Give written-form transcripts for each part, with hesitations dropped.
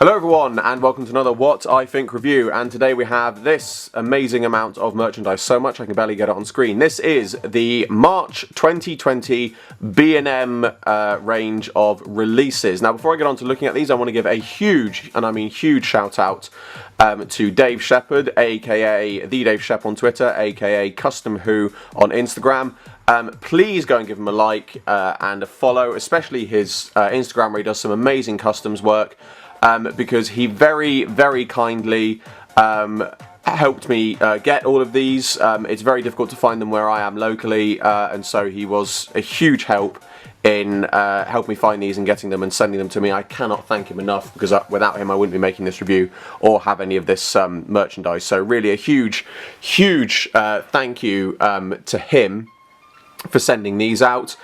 Hello everyone and welcome to another What I Think review, and today we have this amazing amount of merchandise, so much I can barely get it on screen. This is the March 2020 B&M range of releases. Now before I get on to looking at these, I want to give a huge, and I mean huge, shout out to Dave Shepherd, aka The Dave Shep on Twitter, aka Custom Who on Instagram. Please go and give him a like and a follow, especially his Instagram where he does some amazing customs work. Because he very, very kindly helped me get all of these. It's very difficult to find them where I am locally, and so he was a huge help in helping me find these and getting them and sending them to me. I cannot thank him enough, because without him I wouldn't be making this review or have any of this merchandise. So really a huge, huge thank you to him for sending these out.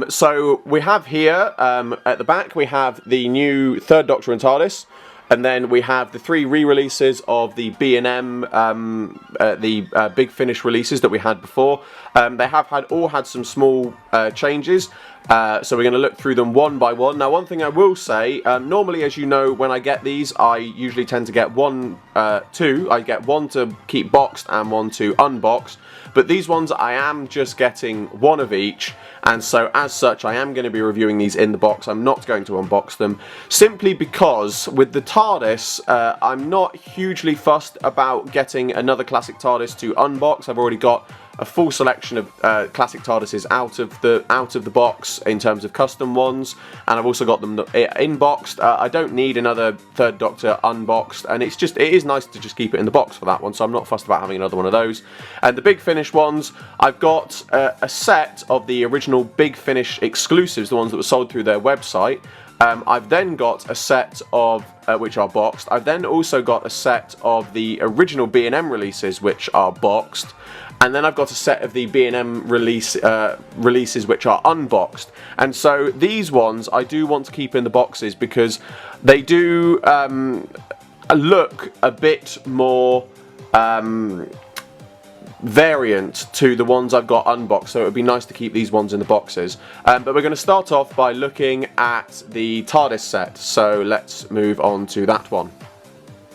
So we have here at the back we have the new Third Doctor and TARDIS, and then we have the three re-releases of the B&M, the Big Finish releases that we had before. They have all had some small changes, so we're going to look through them one by one. Now one thing I will say, normally as you know when I get these I usually tend to get two. I get one to keep boxed and one to unbox. But these ones I am just getting one of each, and so as such I am going to be reviewing these in the box. I'm not going to unbox them, simply because with the TARDIS I'm not hugely fussed about getting another classic TARDIS to unbox. I've already got a full selection of classic TARDISes out of the box in terms of custom ones, and I've also got them inboxed. I don't need another Third Doctor unboxed, and it is nice to just keep it in the box for that one, so I'm not fussed about having another one of those. And the Big Finish ones, I've got a set of the original Big Finish exclusives, the ones that were sold through their website. I've then got a set of which are boxed. I've then also got a set of the original B&M releases which are boxed, and then I've got a set of the B&M releases which are unboxed. And so these ones I do want to keep in the boxes because they do look a bit more variant to the ones I've got unboxed, so it would be nice to keep these ones in the boxes. But we're going to start off by looking at the TARDIS set, so let's move on to that one.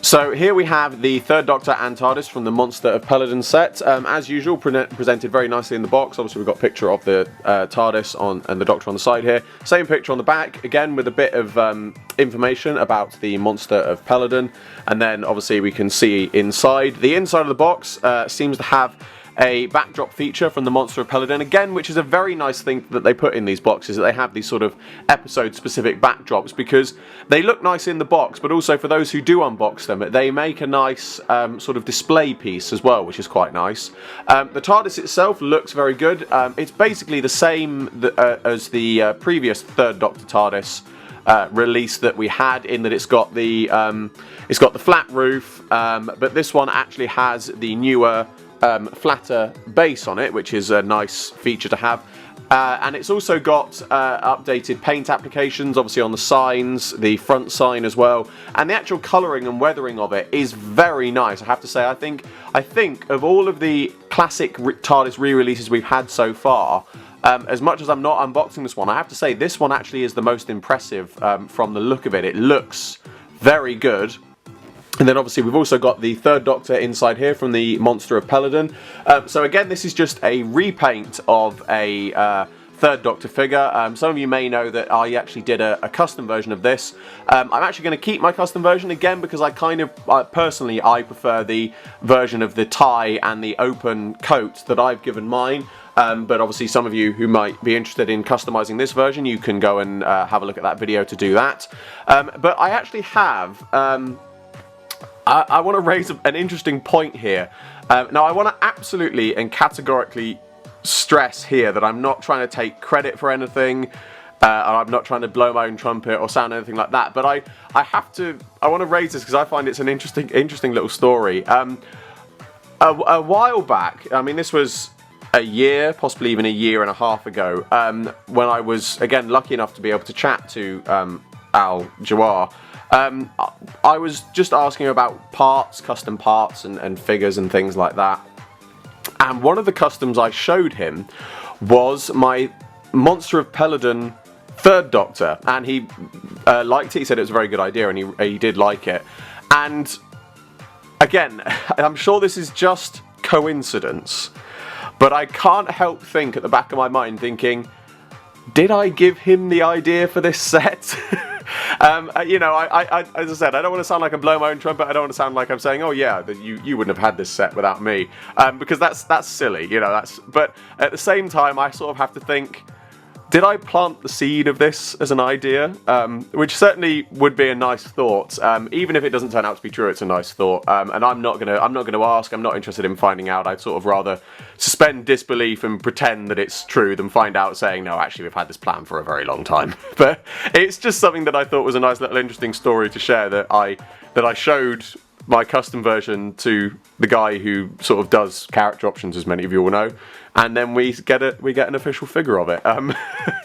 So here we have the Third Doctor and TARDIS from the Monster of Peladon set. As usual, presented very nicely in the box. Obviously we've got a picture of the TARDIS and the Doctor on the side here. Same picture on the back, again with a bit of information about the Monster of Peladon. And then obviously we can see inside. The inside of the box seems to have a backdrop feature from the Monster of Peladon, again, which is a very nice thing that they put in these boxes, that they have these sort of episode-specific backdrops, because they look nice in the box, but also for those who do unbox them, they make a nice sort of display piece as well, which is quite nice. The TARDIS itself looks very good. It's basically the same as the previous Third Doctor TARDIS release that we had, in that it's got the flat roof, but this one actually has the newer flatter base on it, which is a nice feature to have. And it's also got updated paint applications, obviously on the signs, the front sign as well, and the actual colouring and weathering of it is very nice. I have to say, I think of all of the classic TARDIS re-releases we've had so far, as much as I'm not unboxing this one, I have to say this one actually is the most impressive from the look of it. It looks very good. And then obviously we've also got the Third Doctor inside here from the Monster of Peladon. So again, this is just a repaint of a Third Doctor figure. Some of you may know that I actually did a custom version of this. I'm actually going to keep my custom version again because personally I prefer the version of the tie and the open coat that I've given mine. But obviously some of you who might be interested in customizing this version, you can go and have a look at that video to do that. But I actually have I want to raise an interesting point here. Now I want to absolutely and categorically stress here that I'm not trying to take credit for anything, and I'm not trying to blow my own trumpet or sound anything like that, but I want to raise this because I find it's an interesting little story. A while back, I mean this was a year, possibly even a year and a half ago, when I was again lucky enough to be able to chat to Al Jawar. I was just asking about parts, custom parts and figures and things like that. And one of the customs I showed him was my Monster of Peladon Third Doctor, and he liked it. He said it was a very good idea, and he did like it. And again, I'm sure this is just coincidence, but I can't help think at the back of my mind thinking, did I give him the idea for this set? You know, as I said, I don't want to sound like I'm blowing my own trumpet. I don't want to sound like I'm saying, oh yeah, you wouldn't have had this set without me, because that's silly, you know. But at the same time, I sort of have to think, did I plant the seed of this as an idea? Which certainly would be a nice thought. Even if it doesn't turn out to be true, it's a nice thought. And I'm not gonna ask. I'm not interested in finding out. I'd sort of rather suspend disbelief and pretend that it's true than find out saying, no, actually we've had this plan for a very long time. But it's just something that I thought was a nice little interesting story to share, that I showed my custom version to the guy who sort of does character options, as many of you will know, and then we get an official figure of it.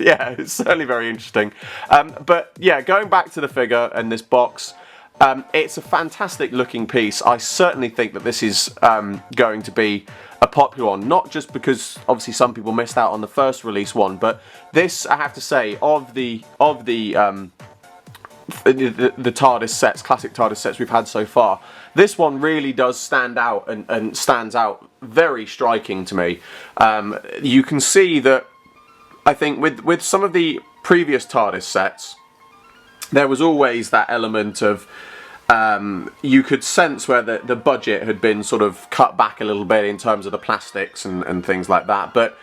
Yeah, it's certainly very interesting. But yeah, going back to the figure and this box, it's a fantastic looking piece. I certainly think that this is going to be a popular one, not just because obviously some people missed out on the first release one, but this, I have to say, of the TARDIS sets, classic TARDIS sets we've had so far, this one really does stand out and stands out very striking to me. You can see that, I think, with some of the previous TARDIS sets, there was always that element of, you could sense where the budget had been sort of cut back a little bit in terms of the plastics and things like that. But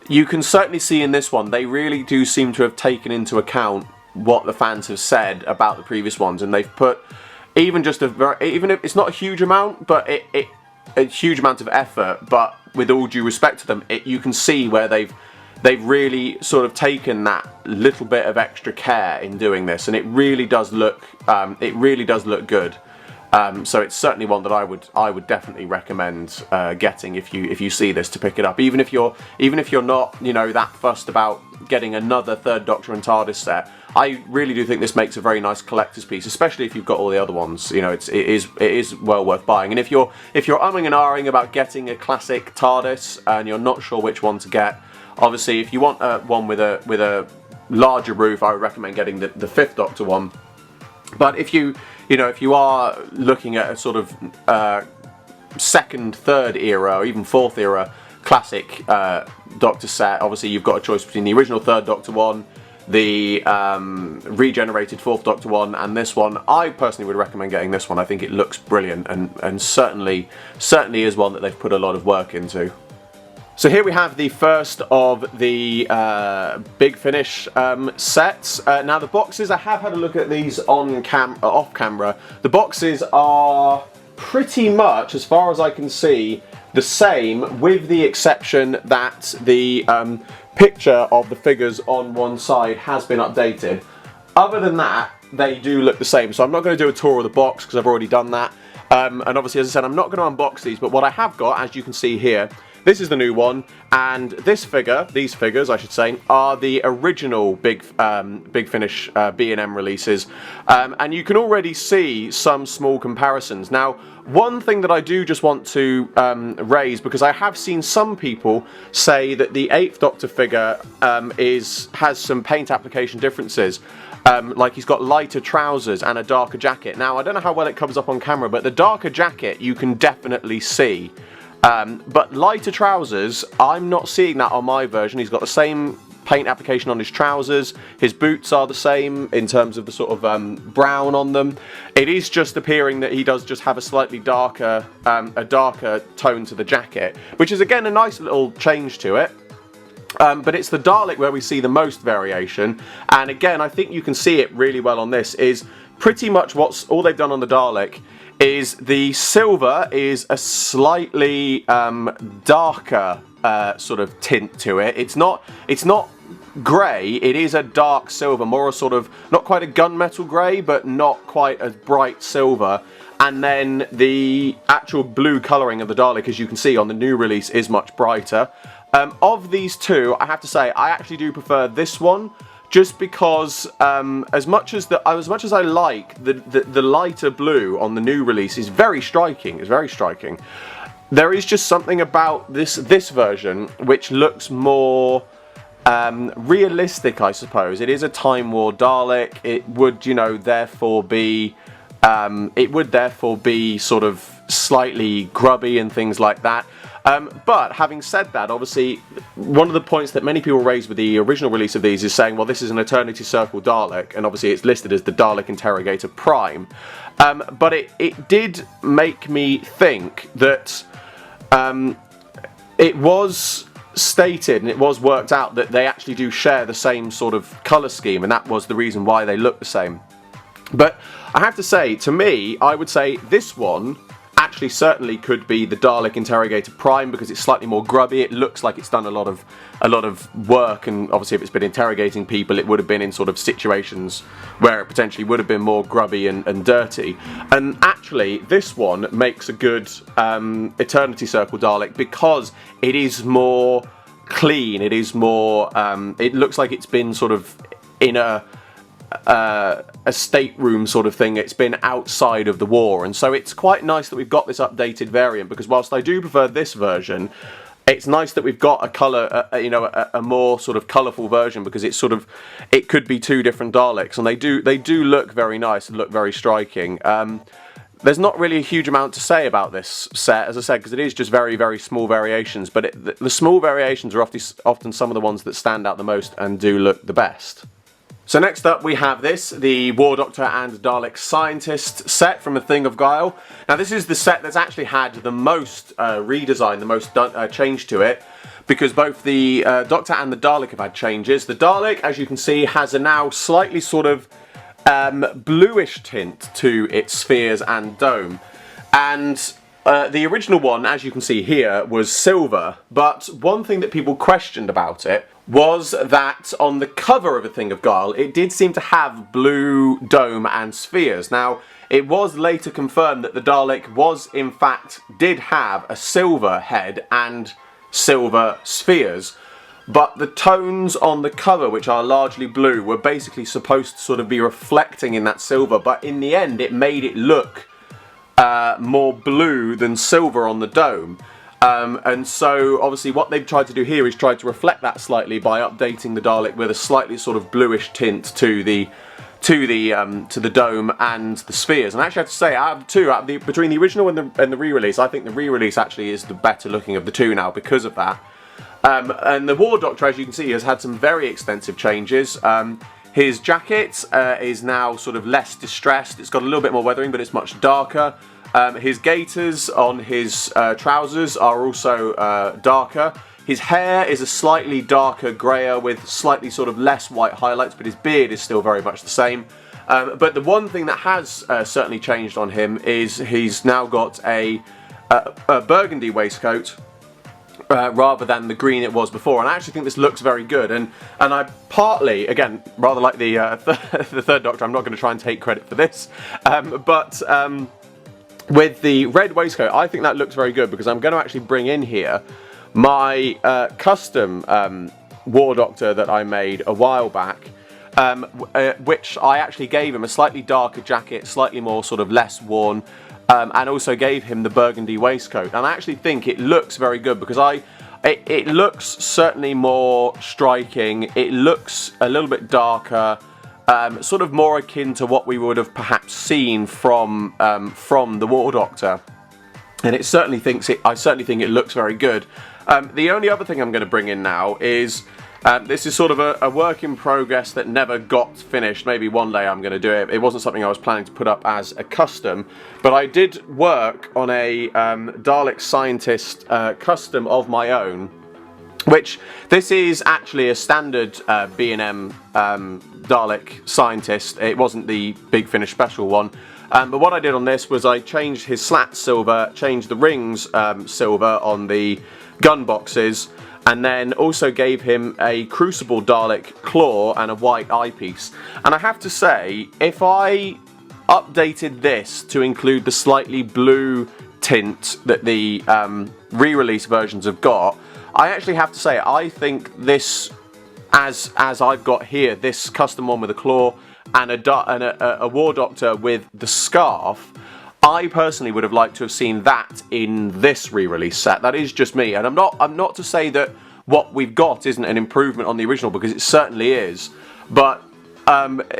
you can certainly see in this one, they really do seem to have taken into account what the fans have said about the previous ones, and they've put even if it's not a huge amount, but a huge amount of effort, but with all due respect to them, you can see where they've really sort of taken that little bit of extra care in doing this, and it really does look good. So it's certainly one that I would definitely recommend getting if you see this, to pick it up, even if you're not, you know, that fussed about getting another Third Doctor and TARDIS set. I really do think this makes a very nice collector's piece, especially if you've got all the other ones. You know, it is well worth buying. And if you're umming and ahhing about getting a classic TARDIS and you're not sure which one to get, obviously if you want one with a larger roof, I would recommend getting the Fifth Doctor one. But if you are looking at a sort of second, third era, or even fourth era classic Doctor set, obviously you've got a choice between the original Third Doctor one, the regenerated Fourth Doctor one, and this one. I personally would recommend getting this one. I think it looks brilliant, and certainly is one that they've put a lot of work into. So here we have the first of the Big Finish sets. Now the boxes, I have had a look at these off camera. The boxes are pretty much, as far as I can see, the same, with the exception that the picture of the figures on one side has been updated. Other than that, they do look the same. So I'm not going to do a tour of the box because I've already done that. And obviously, as I said, I'm not going to unbox these, but what I have got, as you can see here, this is the new one, and these figures, I should say, are the original Big Finish B&M releases, and you can already see some small comparisons. Now, one thing that I do just want to raise, because I have seen some people say that the 8th Doctor figure has some paint application differences. Like he's got lighter trousers and a darker jacket. Now, I don't know how well it comes up on camera, but the darker jacket you can definitely see. But lighter trousers, I'm not seeing that on my version. He's got the same paint application on his trousers. His boots are the same in terms of the sort of brown on them. It is just appearing that he does just have a slightly darker tone to the jacket, which is again a nice little change to it. But it's the Dalek where we see the most variation, and again I think you can see it really well on this. Is pretty much all they've done on the Dalek is the silver is a slightly darker sort of tint to it. It's not grey, it is a dark silver, more a sort of, not quite a gunmetal grey, but not quite as bright silver. And then the actual blue colouring of the Dalek, as you can see on the new release, is much brighter. Of these two, I have to say, I actually do prefer this one, just because as much as I like the lighter blue on the new release is very striking. It's very striking. There is just something about this version which looks more realistic, I suppose. It is a Time War Dalek. It would, you know, therefore be sort of slightly grubby and things like that. But having said that, obviously, one of the points that many people raised with the original release of these is saying, well, this is an Eternity Circle Dalek, and obviously it's listed as the Dalek Interrogator Prime. But it did make me think that it was stated and it was worked out that they actually do share the same sort of colour scheme, and that was the reason why they look the same. But I have to say, to me, I would say this one actually certainly could be the Dalek Interrogator Prime, because it's slightly more grubby. It looks like it's done a lot of work, and obviously if it's been interrogating people, it would have been in sort of situations where it potentially would have been more grubby and dirty. And actually, this one makes a good Eternity Circle Dalek because it is more clean. It is more. It looks like it's been sort of in a stateroom sort of thing. It's been outside of the war, and so it's quite nice that we've got this updated variant, because whilst I do prefer this version, it's nice that we've got a colour, a more sort of colourful version, because it's sort of, it could be two different Daleks, and they do look very nice and look very striking. There's not really a huge amount to say about this set, as I said, because it is just very, very small variations, but the small variations are often some of the ones that stand out the most and do look the best. So next up we have the War Doctor and Dalek Scientist set from A Thing of Guile. Now this is the set that's actually had the most redesign, the most change to it, because both the Doctor and the Dalek have had changes. The Dalek, as you can see, has a now slightly sort of bluish tint to its spheres and dome. And the original one, as you can see here, was silver, but one thing that people questioned about it was that on the cover of A Thing of Guile, it did seem to have blue dome and spheres. Now, it was later confirmed that the Dalek did have a silver head and silver spheres, but the tones on the cover, which are largely blue, were basically supposed to sort of be reflecting in that silver, but in the end it made it look more blue than silver on the dome. And so obviously what they've tried to do here is try to reflect that slightly by updating the Dalek with a slightly sort of bluish tint to the dome and the spheres. And I actually have to say, out of the two, between the original and the re-release, I think the re-release actually is the better looking of the two now because of that. And the War Doctor, as you can see, has had some very extensive changes. His jacket is now sort of less distressed. It's got a little bit more weathering, but it's much darker. His gaiters on his trousers are also darker. His hair is a slightly darker greyer with slightly sort of less white highlights, but his beard is still very much the same. But the one thing that has certainly changed on him is he's now got a burgundy waistcoat rather than the green it was before, and I actually think this looks very good. And I partly, again, rather like the the Third Doctor, I'm not going to try and take credit for this, but with the red waistcoat, I think that looks very good, because I'm going to actually bring in here my custom War Doctor that I made a while back, which I actually gave him a slightly darker jacket, slightly more sort of less worn, and also gave him the burgundy waistcoat. And I actually think it looks very good, because it looks certainly more striking, it looks a little bit darker, sort of more akin to what we would have perhaps seen from the War Doctor, and I certainly think it looks very good. The only other thing I'm going to bring in now is this is sort of a work in progress that never got finished. Maybe one day I'm going to do it. It wasn't something I was planning to put up as a custom, but I did work on a Dalek Scientist custom of my own, which this is actually a standard B&M Dalek Scientist. It wasn't the Big Finish special one. But what I did on this was I changed his slats silver, changed the rings silver on the gun boxes, and then also gave him a Crucible Dalek claw and a white eyepiece. And I have to say, if I updated this to include the slightly blue tint that the re-release versions have got, I actually have to say, I think this, as I've got here, this custom one with a claw and a War Doctor with the scarf, I personally would have liked to have seen that in this re-release set. That is just me, and I'm not to say that what we've got isn't an improvement on the original, because it certainly is. But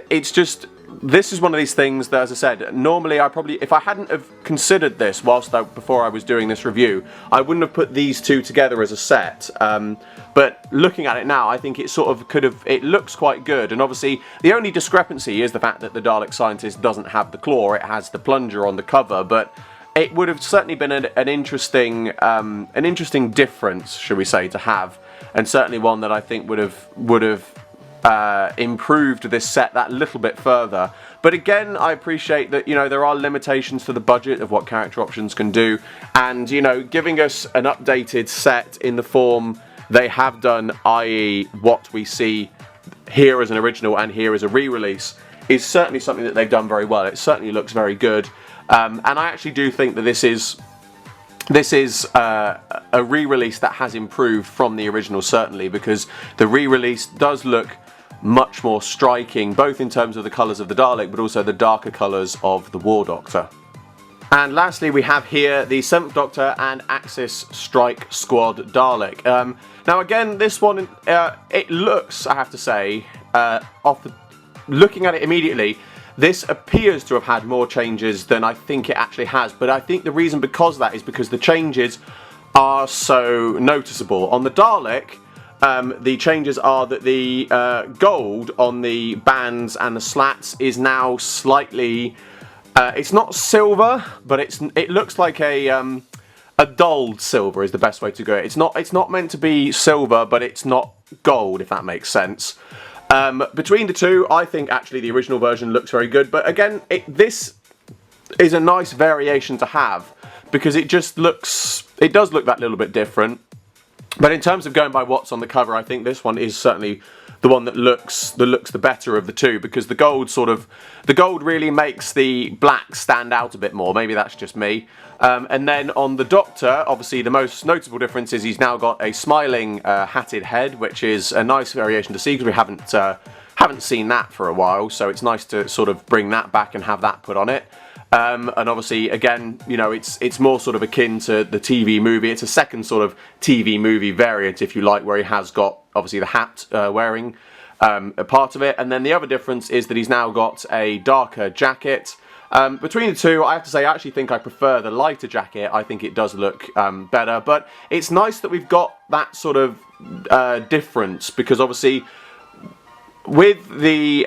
it's just, this is one of these things that, as I said, normally I probably, if I hadn't have considered this before I was doing this review, I wouldn't have put these two together as a set. But looking at it now, I think it sort of could have, it looks quite good. And obviously, the only discrepancy is the fact that the Dalek Scientist doesn't have the claw, it has the plunger on the cover, but it would have certainly been an interesting difference, should we say, to have, and certainly one that I think would have improved this set that little bit further. But again, I appreciate that, you know, there are limitations to the budget of what character options can do, and, you know, giving us an updated set in the form they have done, i.e. what we see here as an original and here as a re-release, is certainly something that they've done very well. It certainly looks very good, and I actually do think that this is a re-release that has improved from the original, certainly, because the re-release does look much more striking, both in terms of the colours of the Dalek, but also the darker colours of the War Doctor. And lastly, we have here the 7th Doctor and Axis Strike Squad Dalek. Now again, this one, it looks, I have to say, looking at it immediately, this appears to have had more changes than I think it actually has. But I think the reason because of that is because the changes are so noticeable. On the Dalek, the changes are that the gold on the bands and the slats is now slightly... it's not silver, but it looks like a dulled silver is the best way to go. It's not meant to be silver, but it's not gold, if that makes sense. Between the two, I think actually the original version looks very good. But again, this is a nice variation to have, because it does look that little bit different. But in terms of going by what's on the cover, I think this one is certainly the one that looks the better of the two, because the gold really makes the black stand out a bit more. Maybe that's just me. And then on the Doctor, obviously the most notable difference is he's now got a smiling hatted head, which is a nice variation to see, because we haven't seen that for a while. So it's nice to sort of bring that back and have that put on it. And obviously, again, you know, it's more sort of akin to the TV movie. It's a second sort of TV movie variant, if you like, where he has got, obviously, the hat wearing a part of it. And then the other difference is that he's now got a darker jacket. Between the two, I have to say, I actually think I prefer the lighter jacket. I think it does look better. But it's nice that we've got that sort of difference, because obviously, with the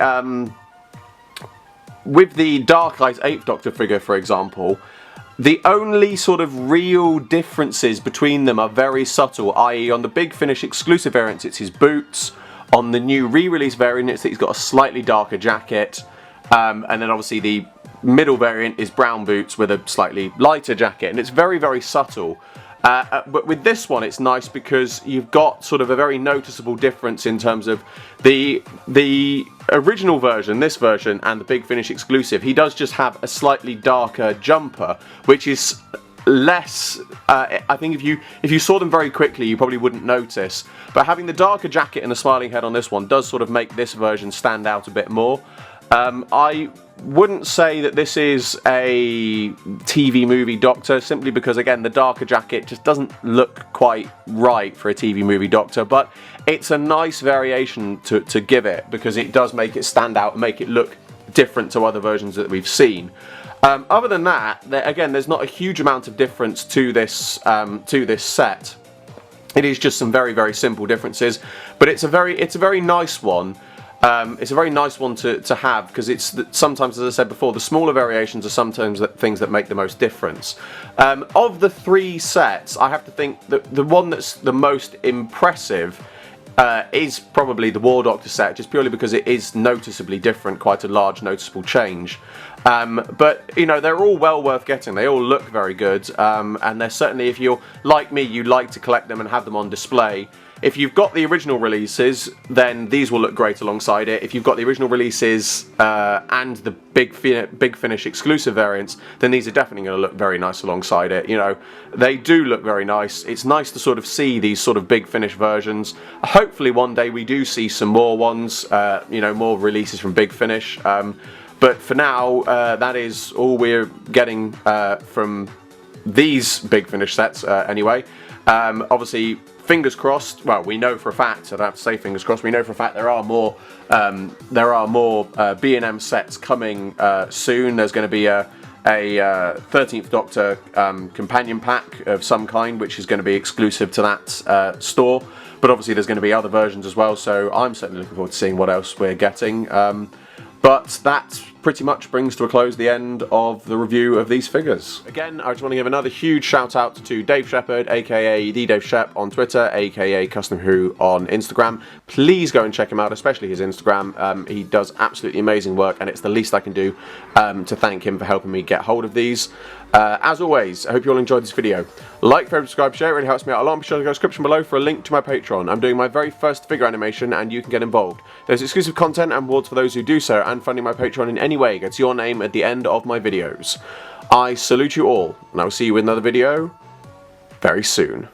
Dark Eyes 8th Doctor figure, for example, the only sort of real differences between them are very subtle, i.e. on the Big Finish exclusive variants it's his boots, on the new re-release variant it's that he's got a slightly darker jacket, and then obviously the middle variant is brown boots with a slightly lighter jacket, and it's very, very subtle. But with this one, it's nice because you've got sort of a very noticeable difference in terms of the original version, this version, and the Big Finish exclusive. He does just have a slightly darker jumper, which is less... I think if you saw them very quickly, you probably wouldn't notice. But having the darker jacket and the smiling head on this one does sort of make this version stand out a bit more. I wouldn't say that this is a TV movie Doctor, simply because, again, the darker jacket just doesn't look quite right for a TV movie Doctor, but it's a nice variation to give it, because it does make it stand out and make it look different to other versions that we've seen. Other than that, again, there's not a huge amount of difference to this set. It is just some very, very simple differences, but it's a very nice one. It's a very nice one to have, because it's sometimes, as I said before, the smaller variations are sometimes the things that make the most difference. Of the three sets, I have to think that the one that's the most impressive is probably the War Doctor set, just purely because it is noticeably different, quite a large noticeable change. But, you know, they're all well worth getting. They all look very good, and they're certainly, if you're like me, you like to collect them and have them on display. If you've got the original releases, then these will look great alongside it. If you've got the original releases and the Big Finish exclusive variants, then these are definitely going to look very nice alongside it. You know, they do look very nice. It's nice to sort of see these sort of Big Finish versions. Hopefully one day we do see some more ones, you know, more releases from Big Finish. But for now, that is all we're getting from these Big Finish sets anyway. Obviously, fingers crossed, well, we know for a fact, I don't have to say fingers crossed, we know for a fact there are more B&M sets coming soon. There's going to be a 13th Doctor companion pack of some kind, which is going to be exclusive to that store. But obviously there's going to be other versions as well, so I'm certainly looking forward to seeing what else we're getting. But that pretty much brings to a close the end of the review of these figures. Again, I just want to give another huge shout out to Dave Shepherd, aka The Dave Shep on Twitter, aka Custom Who on Instagram. Please go and check him out, especially his Instagram. He does absolutely amazing work, and it's the least I can do to thank him for helping me get hold of these. As always, I hope you all enjoyed this video. Like, favorite, subscribe, share, it really helps me out a lot. Be sure to go to the description below for a link to my Patreon. I'm doing my very first figure animation and you can get involved. There's exclusive content and rewards for those who do so, and funding my Patreon in any way gets your name at the end of my videos. I salute you all, and I will see you in another video very soon.